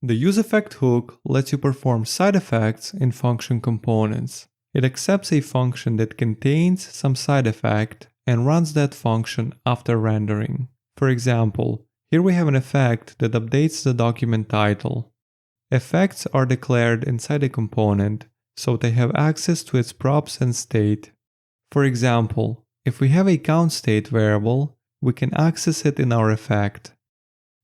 The useEffect hook lets you perform side effects in function components. It accepts a function that contains some side effect and runs that function after rendering. For example, here we have an effect that updates the document title. Effects are declared inside a component, so they have access to its props and state. For example, if we have a countState variable, we can access it in our effect.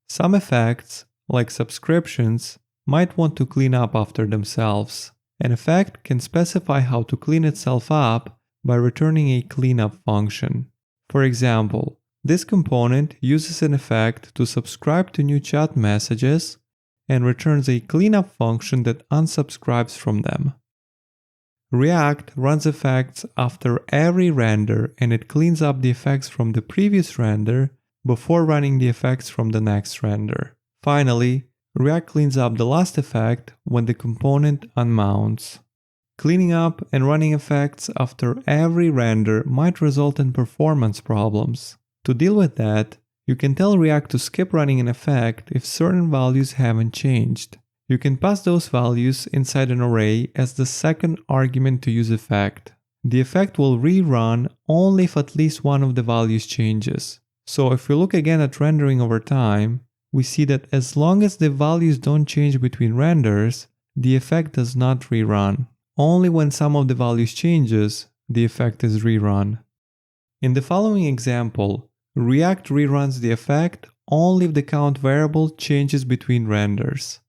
Some effects, like subscriptions, might want to clean up after themselves. An effect can specify how to clean itself up by returning a cleanup function. For example, this component uses an effect to subscribe to new chat messages and returns a cleanup function that unsubscribes from them. React runs effects after every render and it cleans up the effects from the previous render before running the effects from the next render. Finally, React cleans up the last effect when the component unmounts. Cleaning up and running effects after every render might result in performance problems. To deal with that, you can tell React to skip running an effect if certain values haven't changed. You can pass those values inside an array as the second argument to useEffect. The effect will rerun only if at least one of the values changes. So if we look again at rendering over time, we see that as long as the values don't change between renders, the effect does not rerun. Only when some of the values changes, the effect is rerun. In the following example, React reruns the effect only if the count variable changes between renders.